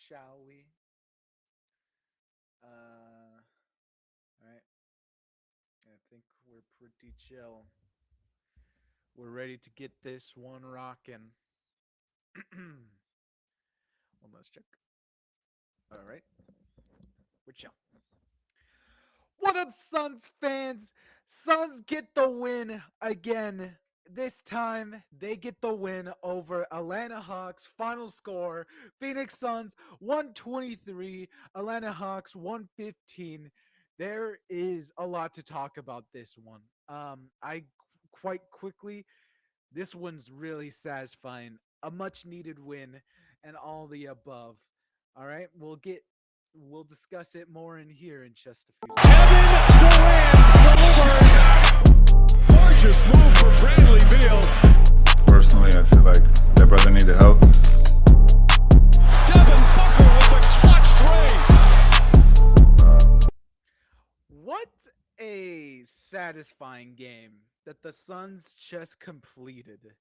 shall we? All right. I think we're pretty chill. We're ready to get this one rocking. Well, let's check. All right. We're chill. What up, Suns fans? Suns get the win again. This time, they get the win over Atlanta Hawks. Final score Phoenix Suns 123, Atlanta Hawks 115. There is a lot to talk about this one. I quite quickly, this one's really satisfying. A much needed win and all the above. All right, we'll discuss it more in here in just a few seconds. Gorgeous move from Bradley Beal. Personally, I feel like that brother needed help. Devin Booker with the clutch three. What a satisfying game that the Suns just completed.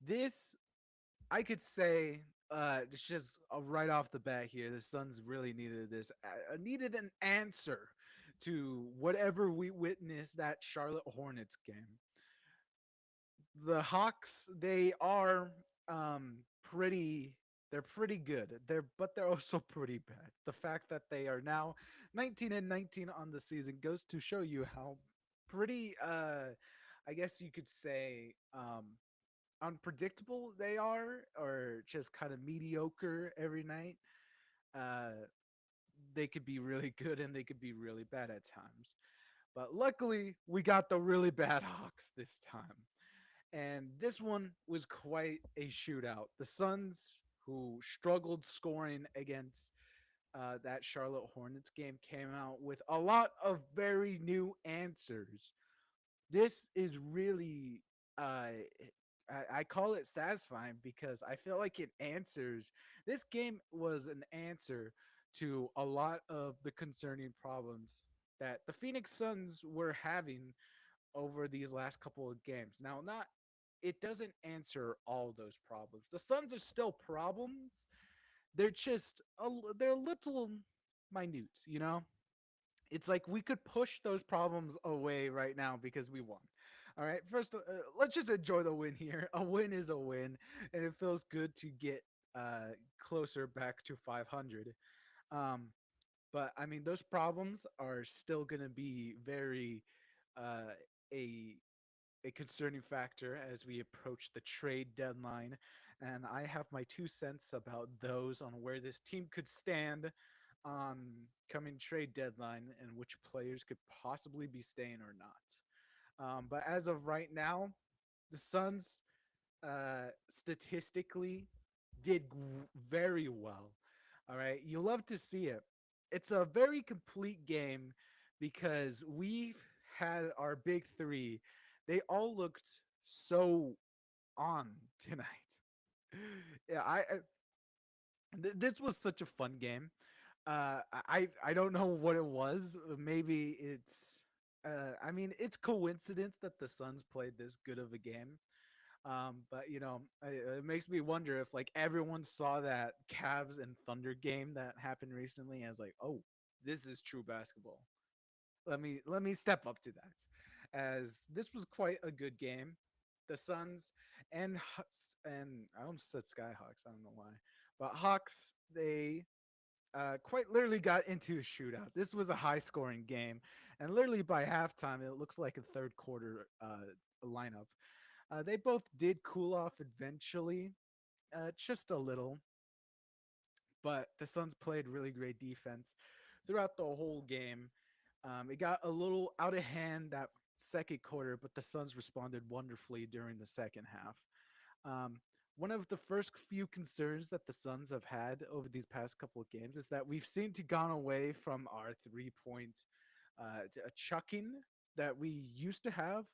This, I could say, it's just right off the bat here, the Suns really needed this, needed an answer to whatever we witnessed that Charlotte Hornets game. The Hawks, they are pretty they're pretty good. They're also pretty bad. The fact that they are now 19 and 19 on the season goes to show you how pretty I guess you could say unpredictable they are, or just kind of mediocre every night. Uh they could be really good and they could be really bad at times. But luckily, we got the really bad Hawks this time. And this one was quite a shootout. The Suns, who struggled scoring against that Charlotte Hornets game, came out with a lot of very new answers. This is really, I call it satisfying because I feel like it answers. This game was an answer to a lot of the concerning problems that the Phoenix Suns were having over these last couple of games. Now, not it doesn't answer all those problems. The Suns are still problems. They're just they're little minute, you know? It's like we could push those problems away right now because we won. All right, first, let's just enjoy the win here. A win is a win, and it feels good to get closer back to 500. Um, but I mean, those problems are still going to be very uh, a a concerning factor as we approach the trade deadline. And I have my 2 cents about those on where this team could stand on coming trade deadline and which players could possibly be staying or not. But as of right now, the Suns statistically did very well. All right. You love to see it. It's a very complete game because we've had our big three. They all looked so on tonight. Yeah, this was such a fun game. I don't know what it was. Maybe it's I mean, it's coincidence that the Suns played this good of a game. But it makes me wonder if like everyone saw that Cavs and Thunder game that happened recently and was like, oh, this is true basketball. Let me step up to that, as this was quite a good game. The Suns and I almost said Skyhawks. I don't know why, but Hawks, they quite literally got into a shootout. This was a high scoring game, and literally by halftime, it looked like a third quarter lineup. They both did cool off eventually, just a little, but the Suns played really great defense throughout the whole game. It got a little out of hand that second quarter, but the Suns responded wonderfully during the second half. Um, One of the first few concerns that the Suns have had over these past couple of games is that we've seemed to gone away from our 3 point chucking that we used to have.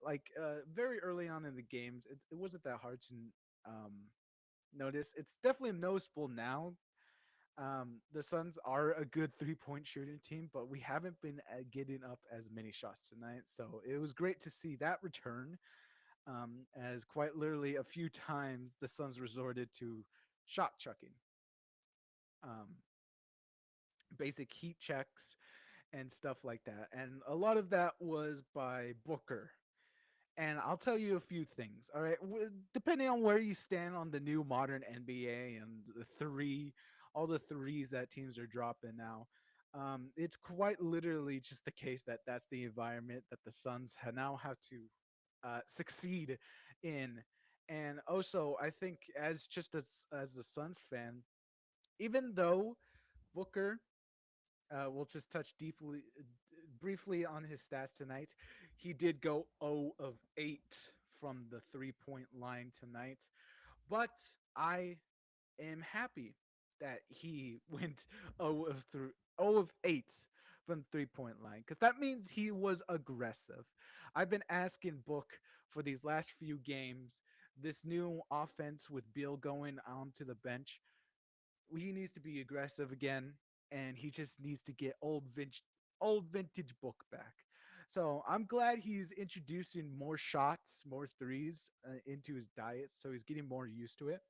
Like very early on in the games, it wasn't that hard to um, notice. It's definitely noticeable now. The Suns are a good 3 point shooting team, but we haven't been getting up as many shots tonight. So it was great to see that return, as quite literally a few times the Suns resorted to shot chucking. um, basic heat checks and stuff like that. And a lot of that was by Booker. And I'll tell you a few things. All right, depending on where you stand on the new modern NBA and all the threes that teams are dropping now, it's quite literally just the case that that's the environment that the Suns now have to succeed in. And also, I think as the Suns fan, even though Booker we'll just touch briefly on his stats tonight. He did go 0 of 8 from the 3 point line tonight, but I am happy that he went 0 of 8 from the 3 point line because that means he was aggressive. I've been asking Book for these last few games, this new offense with Beal going onto the bench, he needs to be aggressive again, and he just needs to get old vintage Book back. So I'm glad he's introducing more shots, more threes into his diet, so he's getting more used to it.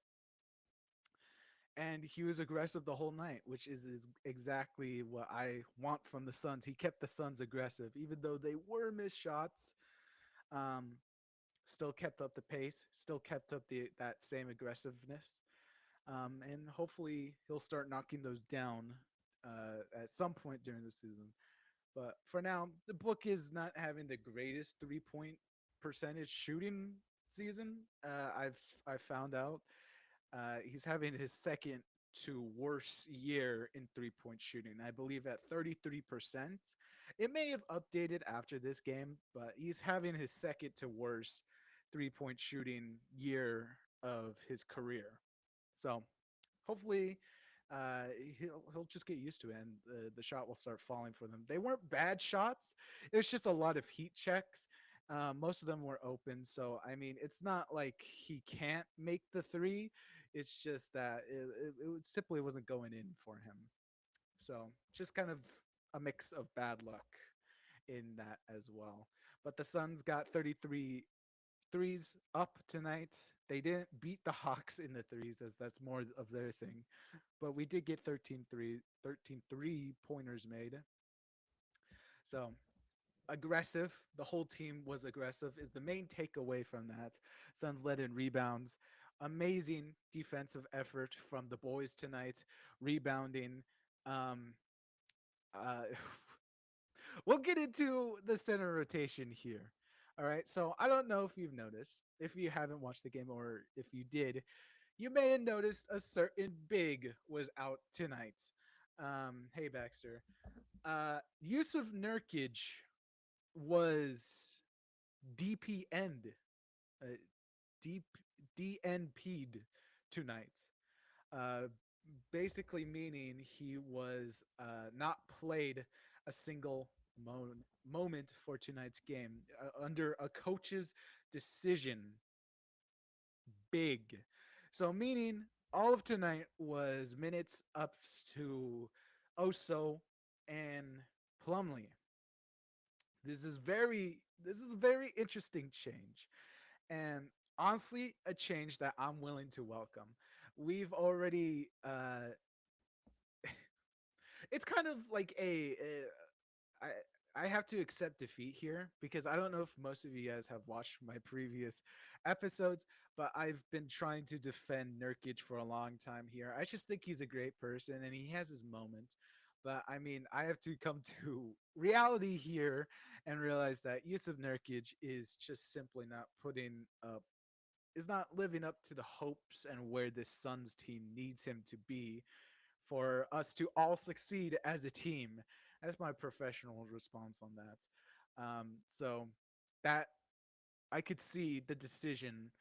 And he was aggressive the whole night, which is exactly what I want from the Suns. He kept the Suns aggressive, even though they were missed shots. Um, Still kept up the pace, still kept up that same aggressiveness, and hopefully he'll start knocking those down at some point during the season. But for now, the Book is not having the greatest 3 point percentage shooting season. I found out he's having his second to worst year in 3 point shooting. I believe at 33%. It may have updated after this game, but he's having his second to worst 3 point shooting year of his career. So hopefully he'll just get used to it, and the shot will start falling for them. They weren't bad shots. It was just a lot of heat checks. Most of them were open, so I mean, it's not like he can't make the three. It's just that it simply wasn't going in for him. So just kind of a mix of bad luck in that as well. But the Suns got 33 threes up tonight. They didn't beat the Hawks in the threes, as that's more of their thing. But we did get 13 3 pointers made. So aggressive. The whole team was aggressive, is the main takeaway from that. Suns led in rebounds. Amazing defensive effort from the boys tonight, rebounding. Um, uh, we'll get into the center rotation here. All right. So I don't know if you've noticed, if you haven't watched the game, or if you did, you may have noticed a certain big was out tonight. Hey, Baxter. Yusuf Nurkic was DPN'd, uh, deep DNP'd tonight. Uh, Basically meaning he was not played a single moment for tonight's game under a coach's decision. Big. So meaning all of tonight was minutes up to Oso and Plumlee. This is a very interesting change, and honestly a change that I'm willing to welcome. We've already it's kind of like I have to accept defeat here because I don't know if most of you guys have watched my previous episodes, but I've been trying to defend Nurkic for a long time here. I just think he's a great person and he has his moments. But I mean, I have to come to reality here and realize that Yusuf Nurkic is just simply not putting up, is not living up to the hopes and where this Suns team needs him to be for us to all succeed as a team. That's my professional response on that. So that I could see the decision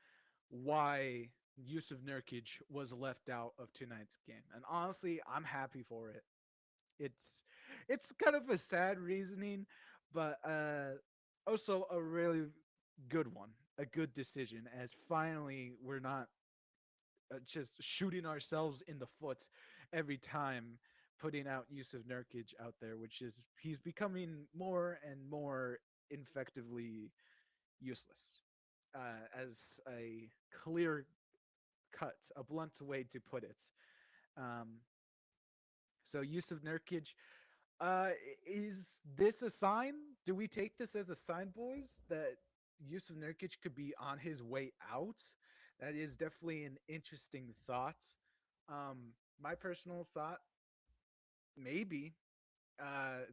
why Yusuf Nurkic was left out of tonight's game, and honestly, I'm happy for it. It's it's kind of a sad reasoning, but also a really good one, a good decision. As finally, we're not just shooting ourselves in the foot every time putting out Yusuf Nurkic out there, which is he's becoming more and more effectively useless. As a clear cut, a blunt way to put it. Um, So Yusuf Nurkic, is this a sign? Do we take this as a sign, boys, that Yusuf Nurkic could be on his way out? That is definitely an interesting thought. My personal thought, maybe.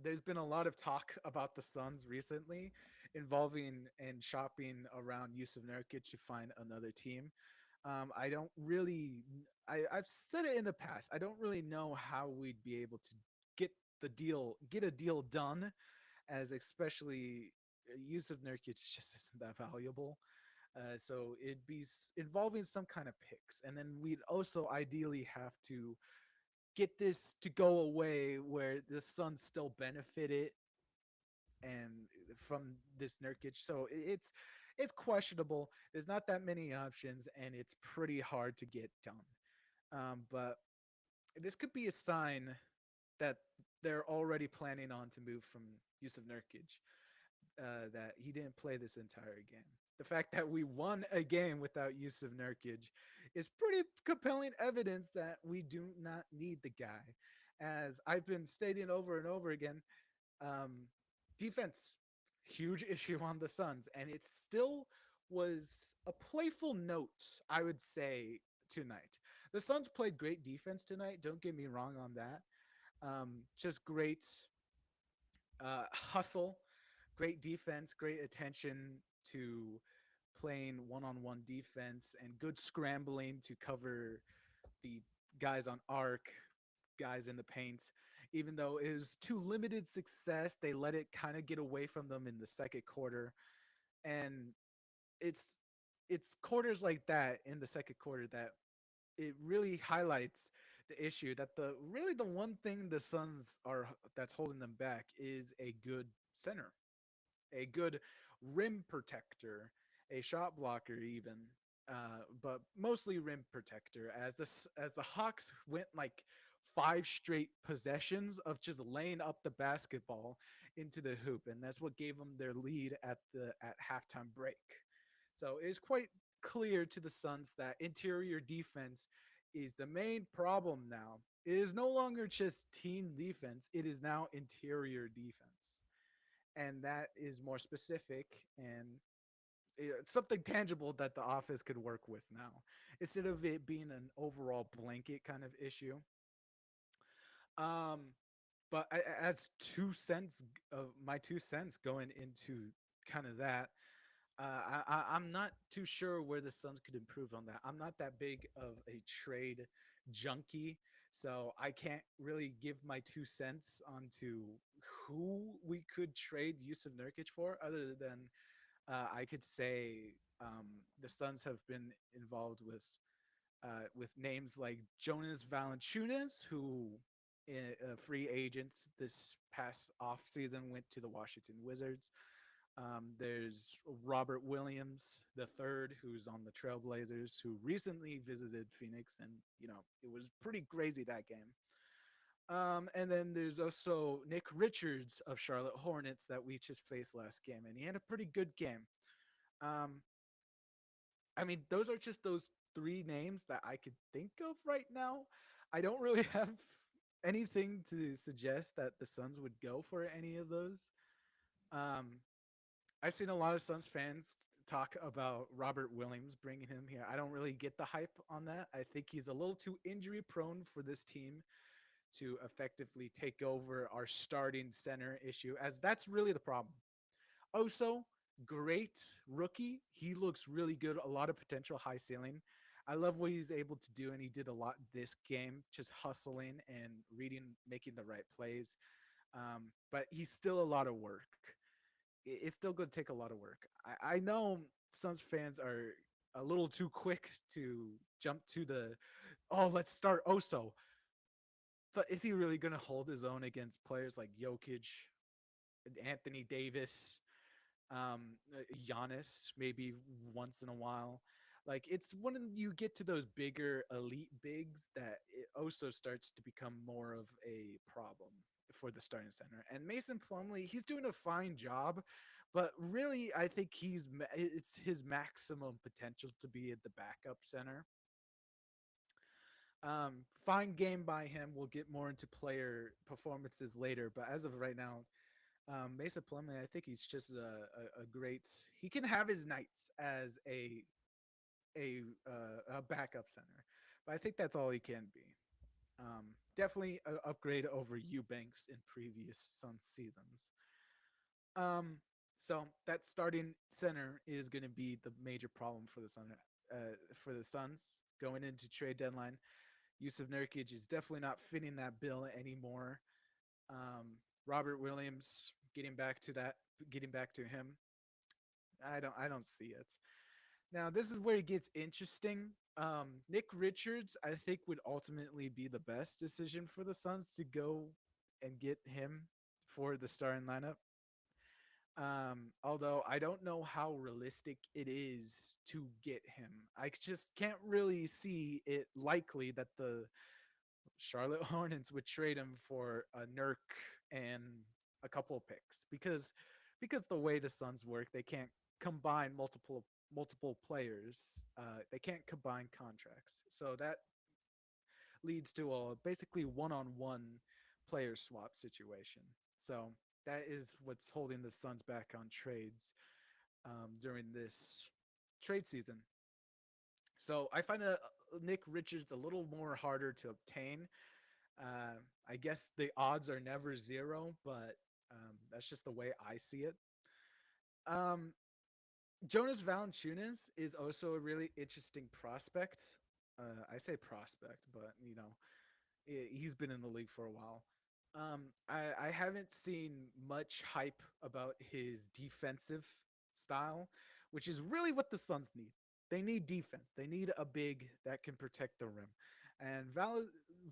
There's been a lot of talk about the Suns recently, involving and shopping around Yusuf Nurkic to find another team. I don't really. I've said it in the past. I don't really know how we'd be able to get get a deal done, as especially Yusuf Nurkic just isn't that valuable. So it'd be involving some kind of picks, and then we'd also ideally have to get this to go away where the Suns still benefited and from this Nurkic. So it's questionable. There's not that many options, and it's pretty hard to get done. But this could be a sign that they're already planning on to move from Yusuf Nurkic. That he didn't play this entire game. The fact that we won a game without Yusuf Nurkic is pretty compelling evidence that we do not need the guy. As I've been stating over and over again, um, defense, huge issue on the Suns, and it still was a playful note, I would say, tonight. The Suns played great defense tonight. Don't get me wrong on that. Just great hustle, great defense, great attention to playing one-on-one defense, and good scrambling to cover the guys on arc, guys in the paint. Even though it was too limited success, they let it kind of get away from them in the second quarter. And it's it's quarters like that in the second quarter that it really highlights the issue that the really the one thing the Suns are that's holding them back is a good center, a good rim protector, a shot blocker even, but mostly rim protector. As the Hawks went like five straight possessions of just laying up the basketball into the hoop, and that's what gave them their lead at halftime break. So it's quite clear to the Suns that interior defense is the main problem now. It is no longer just team defense; it is now interior defense, and that is more specific and something tangible that the office could work with now, instead of it being an overall blanket kind of issue. Um, but as 2 cents of my 2 cents going into kind of that, I'm not too sure where the Suns could improve on that. I'm not that big of a trade junkie, so I can't really give my 2 cents onto who we could trade Yusuf Nurkic for, other than I could say the Suns have been involved with names like Jonas Valanciunas, who a free agent this past off season went to the Washington Wizards. There's Robert Williams the third, who's on the Trailblazers, who recently visited Phoenix, and it was pretty crazy that game. And then there's also Nick Richards of Charlotte Hornets that we just faced last game, and he had a pretty good game. Um, I mean, those are just those three names that I could think of right now. I don't really have anything to suggest that the Suns would go for any of those. Um, I've seen a lot of Suns fans talk about Robert Williams, bringing him here. I don't really get the hype on that. I think he's a little too injury prone for this team to effectively take over our starting center issue, as that's really the problem. Oso, great rookie. He looks really good, a lot of potential, high ceiling. I love what he's able to do, and he did a lot this game, just hustling and reading, making the right plays. But he's still a lot of work. It's still going to take a lot of work. I know Suns fans are a little too quick to jump to oh, let's start Oso. But is he really going to hold his own against players like Jokic, Anthony Davis, Giannis, maybe once in a while? Like, it's when you get to those bigger elite bigs that it also starts to become more of a problem for the starting center. And Mason Plumlee, he's doing a fine job, but really, I think it's his maximum potential to be at the backup center. Fine game by him. We'll get more into player performances later, but as of right now, Mesa Plumlee, I think he's just a great. He can have his nights as a backup center, but I think that's all he can be. Definitely an upgrade over Eubanks in previous Suns seasons. Um, so that starting center is going to be the major problem for for the Suns going into trade deadline. Yusuf Nurkic is definitely not fitting that bill anymore. Um, Robert Williams getting back to him. I don't see it. Now this is where it gets interesting. Nick Richards, I think, would ultimately be the best decision for the Suns to go and get him for the starting lineup. Although I don't know how realistic it is to get him. I just can't really see it likely that the Charlotte Hornets would trade him for a Nurk and a couple of picks because the way the Suns work, they can't combine multiple players. They can't combine contracts, so that leads to a basically one-on-one player swap situation. So that is what's holding the Suns back on trades during this trade season. So I find Nick Richards a little more harder to obtain. I guess the odds are never zero, but that's just the way I see it. Um, Jonas Valanciunas is also a really interesting prospect. I say prospect, but he's been in the league for a while. I haven't seen much hype about his defensive style, which is really what the Suns need. They need defense. They need a big that can protect the rim. And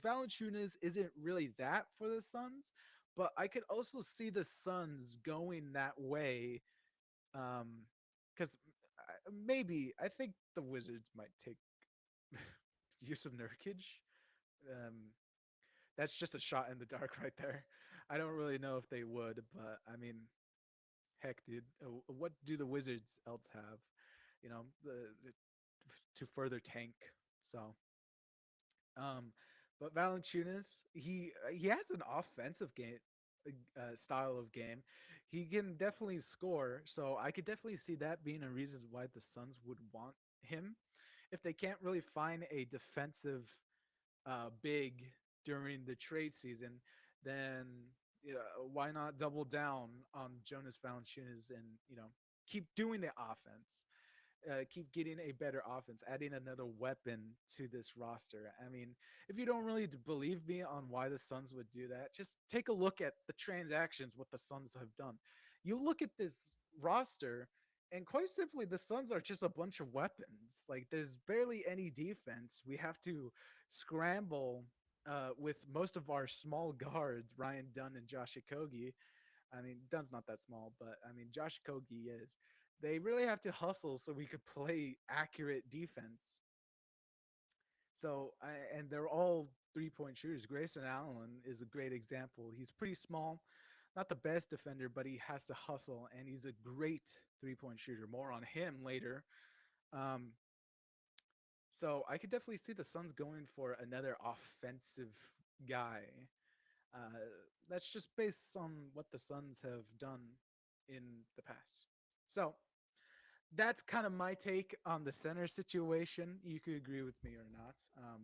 Valanciunas isn't really that for the Suns, but I could also see the Suns going that way. Because maybe I think the Wizards might take use of Nurkic. Um, that's just a shot in the dark right there. I don't really know if they would, but I mean, heck, dude, what do the Wizards else have? To further tank. So, um, but Valanciunas, he has an offensive game style of game. He can definitely score, so I could definitely see that being a reason why the Suns would want him. If they can't really find a defensive big during the trade season, then why not double down on Jonas Valanciunas and keep doing the offense, keep getting a better offense, adding another weapon to this roster. I mean, if you don't really believe me on why the Suns would do that, just take a look at the transactions, what the Suns have done. You look at this roster, and quite simply, the Suns are just a bunch of weapons. Like, there's barely any defense. We have to scramble with most of our small guards, Ryan Dunn and Josh Okogie. I mean, Dunn's not that small, but I mean, Josh Okogie is. They really have to hustle so we could play accurate defense. And they're all 3-point shooters. Grayson Allen is a great example. He's pretty small, not the best defender, but he has to hustle, and he's a great 3-point shooter. More on him later. Um, so I could definitely see the Suns going for another offensive guy. Uh, that's just based on what the Suns have done in the past. So that's kind of my take on the center situation. You could agree with me or not,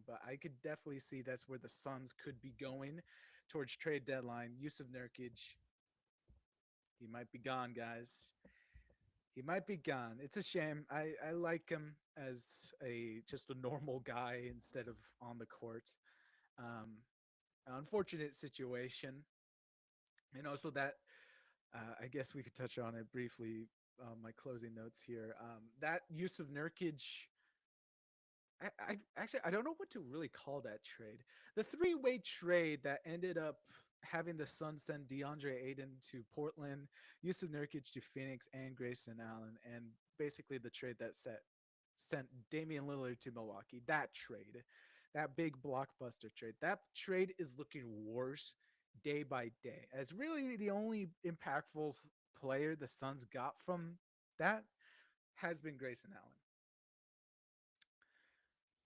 but I could definitely see that's where the Suns could be going towards trade deadline. Yusuf Nurkic, he might be gone, guys. He might be gone. It's a shame. I like him as a just a normal guy instead of on the court. Um, Unfortunate situation, and also that I guess we could touch on it briefly. My closing notes here. That use of Nurkic, I actually I don't know what to really call that trade. The three-way trade that ended up having the Suns send DeAndre Ayton to Portland, Yusuf Nurkic to Phoenix, and Grayson Allen, and basically the trade that sent Damian Lillard to Milwaukee. That trade, that big blockbuster trade, that trade is looking worse day by day. As really the only impactful player the Suns got from that has been Grayson Allen.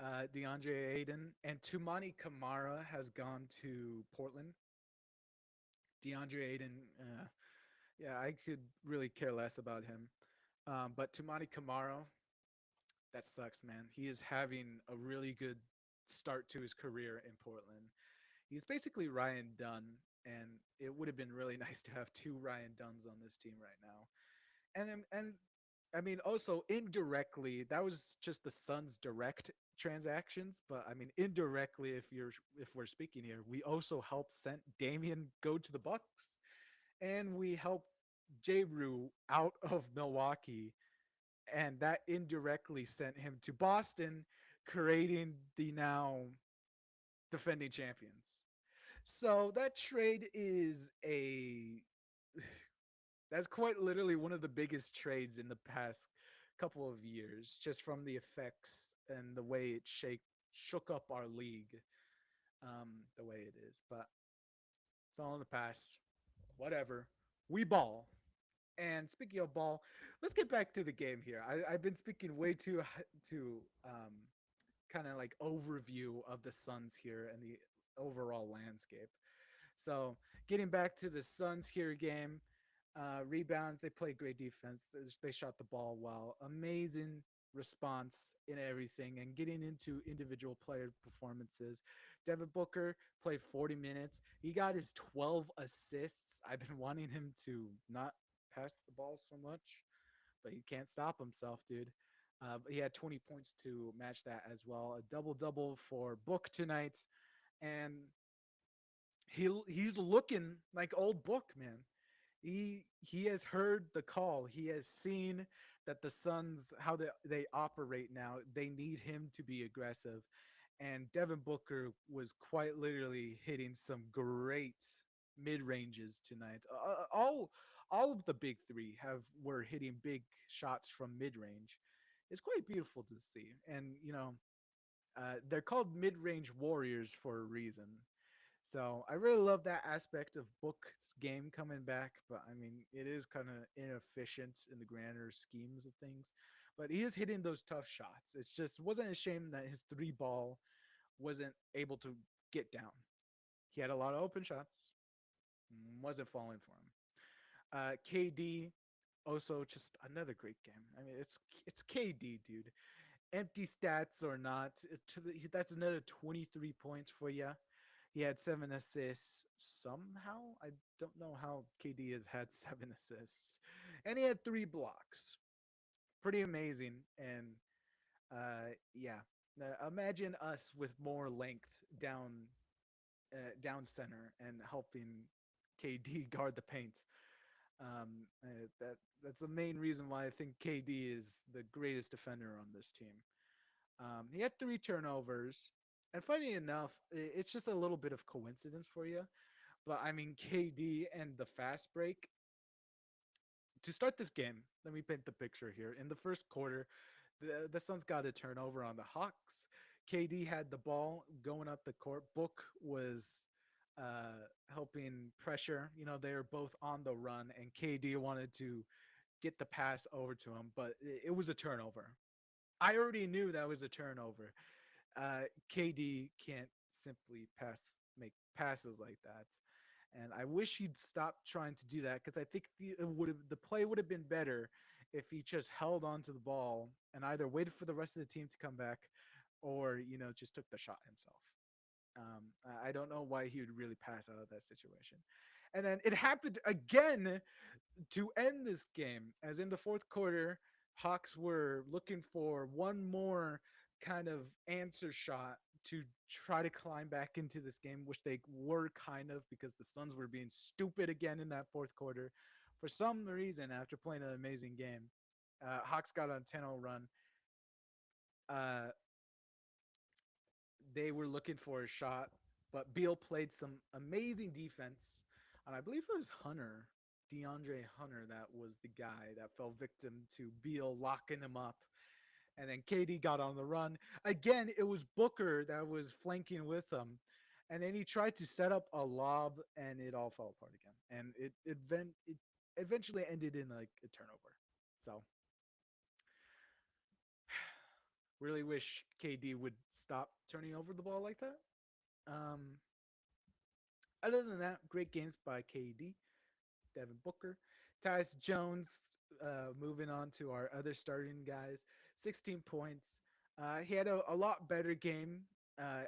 DeAndre Ayton, and Tumani Kamara has gone to Portland. DeAndre Ayton, yeah, I could really care less about him. But Tumani Kamara, that sucks, man. He is having a really good start to his career in Portland. He's basically Ryan Dunn, and it would have been really nice to have two Ryan Dunns on this team right now. And I mean, also indirectly, that was just the Suns' direct transactions, but I mean, indirectly, if we're speaking here, we also helped sent Damian go to the Bucks, and we helped J. Rue out of Milwaukee, and that indirectly sent him to Boston, creating the now defending champions. So that trade is a that's quite literally one of the biggest trades in the past couple of years, just from the effects and the way it shook up our league, the way it is. But it's all in the past. Whatever. We ball. And speaking of ball, let's get back to the game here. I've been speaking way too kind of like overview of the Suns here and the overall landscape. So getting back to the Suns here game, rebounds, they played great defense. They shot the ball well. Amazing response in everything and getting into individual player performances. Devin Booker played 40 minutes. He got his 12 assists. I've been wanting him to not pass the ball so much, but he can't stop himself, dude. But he had 20 points to match that as well. A double double for Book tonight, and he's looking like old Book, man. He has heard the call. He has seen that the Suns how they operate now. They need him to be aggressive, and Devin Booker was quite literally hitting some great mid ranges tonight. All of the big three have were hitting big shots from mid range. It's quite beautiful to see, and they're called mid range warriors for a reason. So I really love that aspect of Book's game coming back, but I mean it is kind of inefficient in the grander schemes of things. But he is hitting those tough shots. It's just wasn't a shame that his three ball wasn't able to get down. He had a lot of open shots, wasn't falling for him. KD also just another great game. I mean it's KD, dude. Empty stats or not, that's another 23 points for you. He had 7 assists somehow. I don't know how KD has had 7 assists, and he had 3 blocks. Pretty amazing. And yeah, imagine us with more length down center and helping KD guard the paint. That's the main reason why I think KD is the greatest defender on this team. He had 3 turnovers, and funny enough, it's just a little bit of coincidence for you. But I mean, KD and the fast break to start this game. Let me paint the picture here. In the first quarter, the Suns got a turnover on the Hawks. KD had the ball going up the court. Book was helping pressure. They were both on the run, and KD wanted to get the pass over to him, but it was a turnover. I already knew that was a turnover. KD can't simply make passes like that, and I wish he'd stop trying to do that because I think the play would have been better if he just held on to the ball and either waited for the rest of the team to come back, or just took the shot himself. I don't know why he would really pass out of that situation. And then it happened again to end this game, as in the fourth quarter, Hawks were looking for one more kind of answer shot to try to climb back into this game, which they were kind of because the Suns were being stupid again in that fourth quarter. For some reason, after playing an amazing game, Hawks got on a 10-0 run. Uh, they were looking for a shot, but Beal played some amazing defense. And I believe it was DeAndre Hunter, that was the guy that fell victim to Beal locking him up. And then KD got on the run. Again, it was Booker that was flanking with him. And then he tried to set up a lob, and it all fell apart again. And it eventually ended in like a turnover. So Really wish KD would stop turning over the ball like that. Um, Other than that, great games by KD, Devin Booker, Tyus Jones. Moving on to our other starting guys, 16 points. He had a lot better game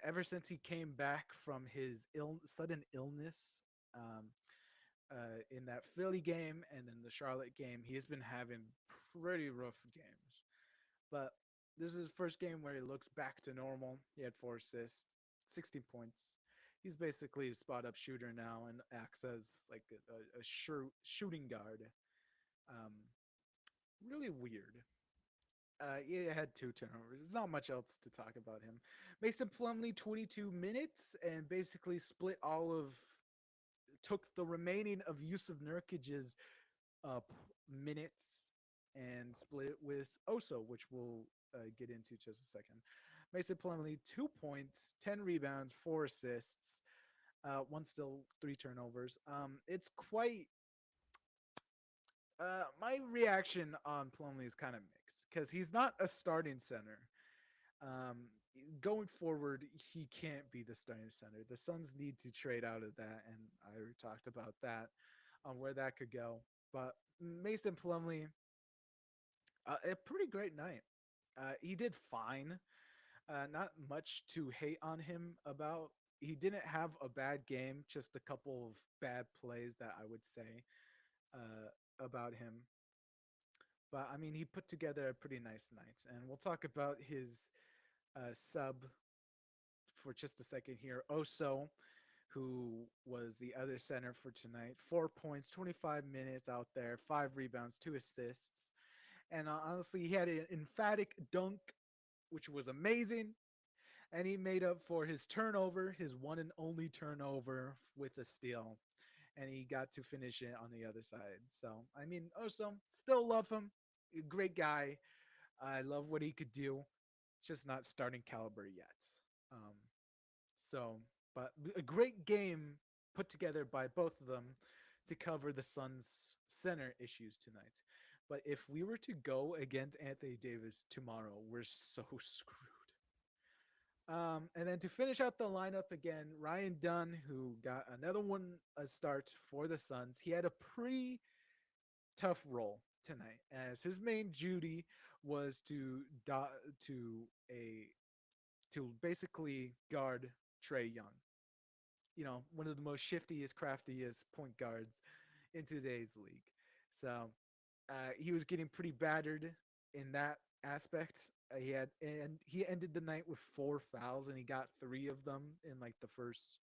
ever since he came back from his sudden illness. Um, in that Philly game and then the Charlotte game, he's been having pretty rough games. But this is his first game where he looks back to normal. He had 4 assists, 16 points. He's basically a spot up shooter now and acts as like a shooting guard. Um, Really weird. He had 2 turnovers. There's not much else to talk about him. Mason Plumlee, 22 minutes, and basically split all of took the remaining of Yusuf Nurkic's minutes and split it with Oso, which we'll get into just a second. Mason Plumlee, 2 points, 10 rebounds, 4 assists, one still, 3 turnovers. It's quite. My reaction on Plumlee is kind of mixed because he's not a starting center. Um, Going forward, he can't be the starting center. The Suns need to trade out of that, and I already talked about that on where that could go. But Mason Plumlee, a pretty great night. He did fine. Not much to hate on him about. He didn't have a bad game, just a couple of bad plays that I would say about him. But I mean, he put together a pretty nice night, and we'll talk about his sub for just a second here. Oso, who was the other center for tonight, 4 points, 25 minutes out there, 5 rebounds, 2 assists. And honestly, he had an emphatic dunk, which was amazing. And he made up for his turnover, his one and only turnover, with a steal. And he got to finish it on the other side. So, I mean, Oso, still love him. Great guy. I love what he could do. Just not starting caliber yet. Um, so, but a great game put together by both of them to cover the Suns' center issues tonight. But if we were to go against Anthony Davis tomorrow, we're so screwed. And then to finish out the lineup again, Ryan Dunn, who got another one a start for the Suns. He had a pretty tough role tonight, as his main duty was to a to basically guard Trey Young. You know, one of the most shiftiest, craftiest point guards in today's league. So he was getting pretty battered in that aspect. He ended the night with 4 fouls, and he got 3 of them in like the first.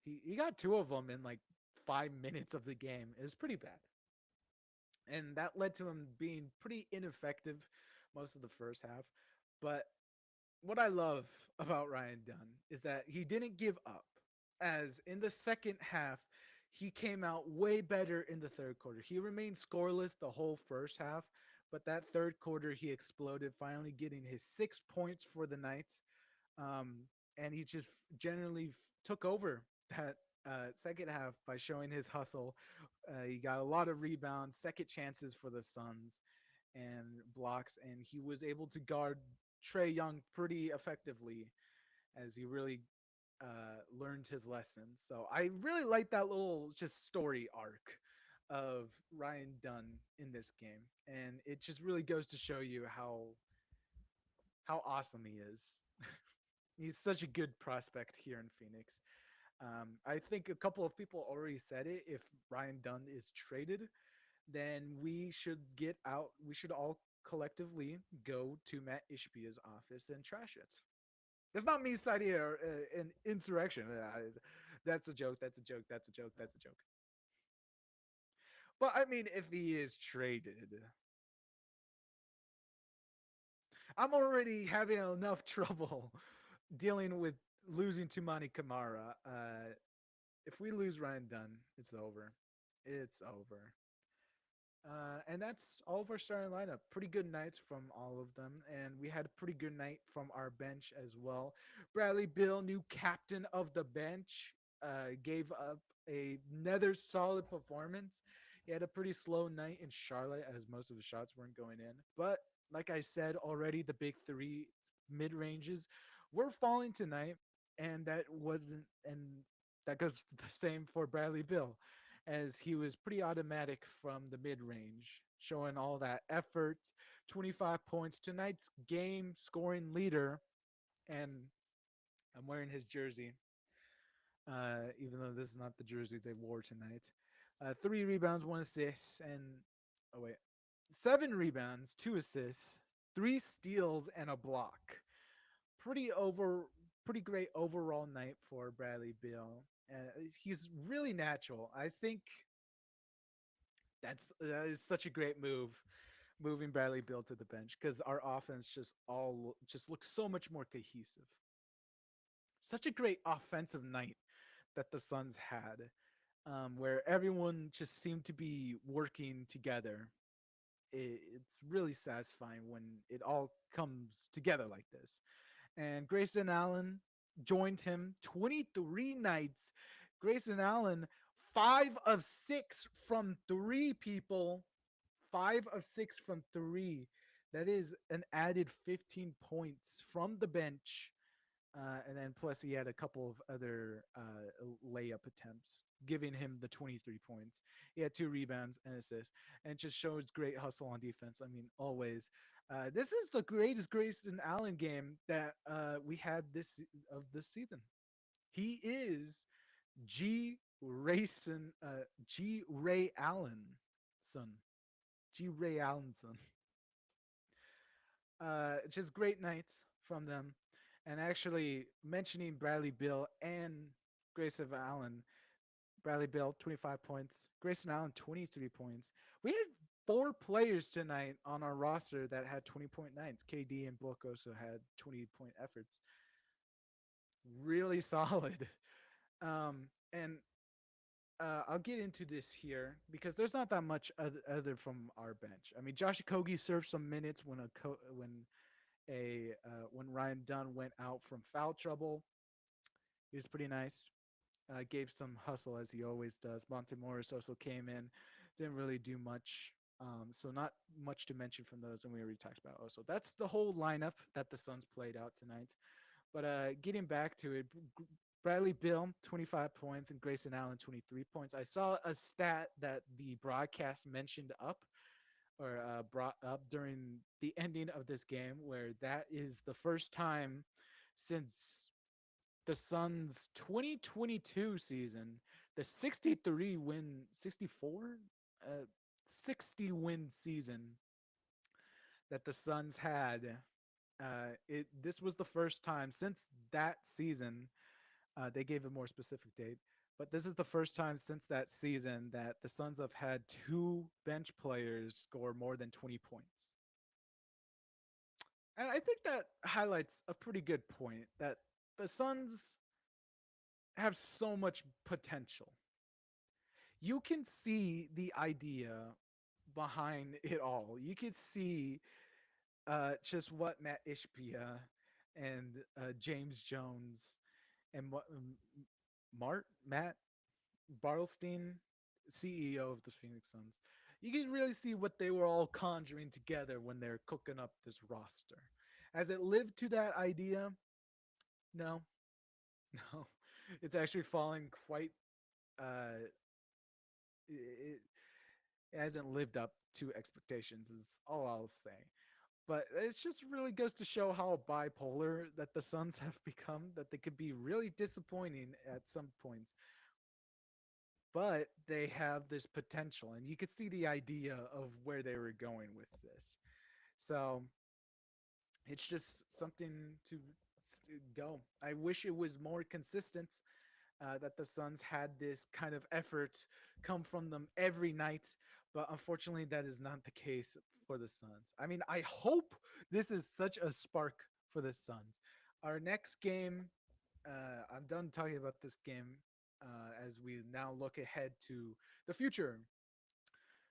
He got 2 of them in like 5 minutes of the game. It was pretty bad, and that led to him being pretty ineffective most of the first half. But what I love about Ryan Dunn is that he didn't give up. As in the second half, he came out way better in the third quarter. He remained scoreless the whole first half, but that third quarter he exploded, finally getting his 6 points for the night. And he just generally took over that second half by showing his hustle. He got a lot of rebounds, second chances for the Suns, and blocks, and he was able to guard Trey Young pretty effectively as he really learned his lesson. So I really like that little just story arc of Ryan Dunn in this game, and it just really goes to show you how awesome he is. He's such a good prospect here in Phoenix. I think a couple of people already said it. If Ryan Dunn is traded, then we should get out. We should all collectively go to Matt Ishbia's office and trash it. It's not me citing an insurrection. That's a joke. That's a joke. That's a joke. That's a joke. But I mean, if he is traded, I'm already having enough trouble dealing with losing to Mani Kamara. If we lose Ryan Dunn, it's over. It's over. And that's all of our starting lineup. Pretty good nights from all of them. And we had a pretty good night from our bench as well. Bradley Bill, new captain of the bench, gave up another solid performance. He had a pretty slow night in Charlotte as most of the shots weren't going in. But like I said already, the big three mid ranges were falling tonight, and that wasn't, and that goes the same for Bradley Bill, as he was pretty automatic from the mid range, showing all that effort. 25 points, tonight's game scoring leader, and I'm wearing his jersey, even though this is not the jersey they wore tonight. 3 rebounds, 1 assist, and oh wait, 7 rebounds, 2 assists, 3 steals, and a block. Pretty over, pretty great overall night for Bradley Beal. He's really natural. I think that is such a great move, moving Bradley Beal to the bench because our offense just looks so much more cohesive. Such a great offensive night that the Suns had, where everyone just seemed to be working together. It's really satisfying when it all comes together like this. And Grayson Allen joined him 23 nights. Grayson Allen, 5 of 6 from three, people. 5 of 6 from three. That is an added 15 points from the bench, and then plus he had a couple of other layup attempts, giving him the 23 points. He had 2 rebounds and assists, and it just shows great hustle on defense. I mean, always. This is the greatest Grayson Allen game that we had this season. He is G. Ray Allen son. G. Ray Allen son. Just great nights from them. And actually mentioning Bradley Bill and Grayson Allen. Bradley Bill, 25 points. Grayson Allen, 23 points. We had 4 players tonight on our roster that had 20-point nights. KD and Book also had 20-point efforts. Really solid. And I'll get into this here because there's not that much other from our bench. I mean, Josh Okogie served some minutes when Ryan Dunn went out from foul trouble. He was pretty nice. Gave some hustle as he always does. Monte Morris also came in, didn't really do much. So not much to mention from those, and we already talked about also. That's the whole lineup that the Suns played out tonight. But getting back to it, Bradley Bill, 25 points, and Grayson Allen, 23 points. I saw a stat that the broadcast mentioned up or brought up during the ending of this game, where that is the first time since the Suns 2022 season, the 60 win season that the Suns had. This was the first time since that season. They gave a more specific date, but this is the first time since that season that the Suns have had 2 bench players score more than 20 points. And I think that highlights a pretty good point that the Suns have so much potential. You can see the idea behind it all. You can see just what Matt Ishbia and James Jones and what Matt Bartelstein, CEO of the Phoenix Suns. You can really see what they were all conjuring together when they're cooking up this roster. Has it lived to that idea? No, no. It's actually falling quite. It hasn't lived up to expectations. Is all I'll say. But it just really goes to show how bipolar that the Suns have become. That they could be really disappointing at some points, but they have this potential, and you could see the idea of where they were going with this. So it's just something to go. I wish it was more consistent. That the Suns had this kind of effort come from them every night, but unfortunately, that is not the case for the Suns. I mean, I hope this is such a spark for the Suns. Our next game, I'm done talking about this game as we now look ahead to the future.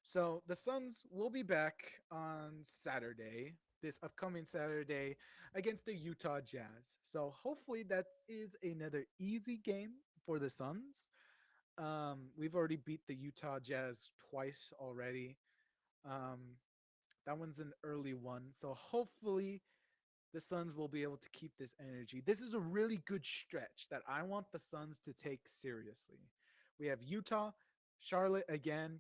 So the Suns will be back on Saturday, this upcoming Saturday, against the Utah Jazz. So hopefully that is another easy game for the Suns. We've already beat the Utah Jazz twice already. Um, That one's an early one. So hopefully the Suns will be able to keep this energy. This is a really good stretch that I want the Suns to take seriously. We have Utah, Charlotte again,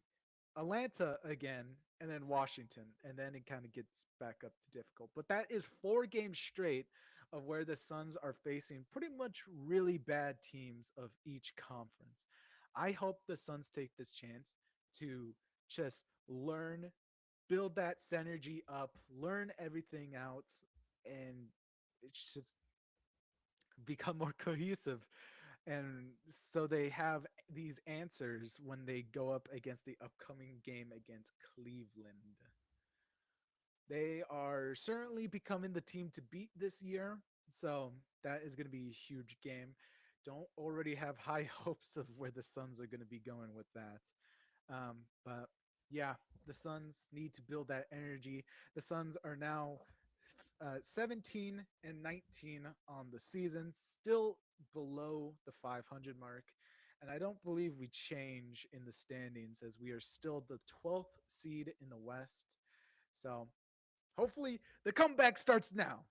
Atlanta again, and then Washington. And then it kind of gets back up to difficult. But that is 4 games straight of where the Suns are facing pretty much really bad teams of each conference. I hope the Suns take this chance to just learn, build that synergy up, learn everything out, and it's just become more cohesive. And so they have these answers when they go up against the upcoming game against Cleveland. They are certainly becoming the team to beat this year. So that is going to be a huge game. Don't already have high hopes of where the Suns are going to be going with that. But yeah, the Suns need to build that energy. The Suns are now 17 and 19 on the season, still below the 500 mark. And I don't believe we change in the standings as we are still the 12th seed in the West. So hopefully the comeback starts now.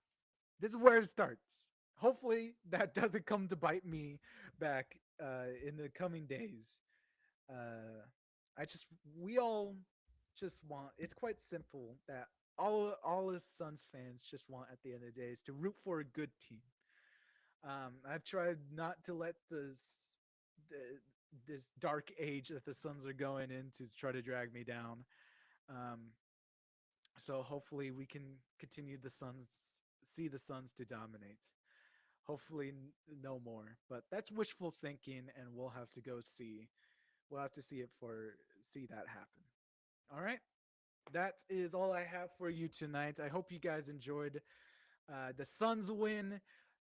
This is where it starts. Hopefully that doesn't come to bite me back in the coming days. Uh, I just we all just want. It's quite simple that all us Suns fans just want at the end of the day is to root for a good team. I've tried not to let this dark age that the Suns are going into try to drag me down. Um, so hopefully we can continue the Suns, see the Suns to dominate. Hopefully no more, but that's wishful thinking, and we'll have to go see. We'll have to see it for see that happen. All right, that is all I have for you tonight. I hope you guys enjoyed the Suns win.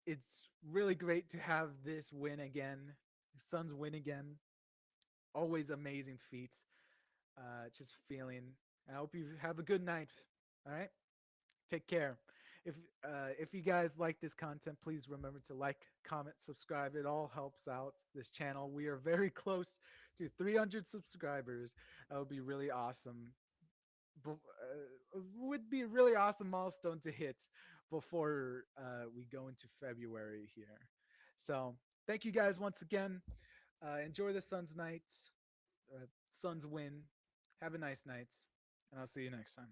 It's really great to have this win again. Suns win again. Always amazing feat. Just feeling. I hope you have a good night. All right. Take care. If you guys like this content, please remember to like, comment, subscribe. It all helps out this channel. We are very close to 300 subscribers. That would be really awesome. Would be a really awesome milestone to hit before we go into February here. So thank you guys once again. Enjoy the Suns night. Suns win. Have a nice night, and I'll see you next time.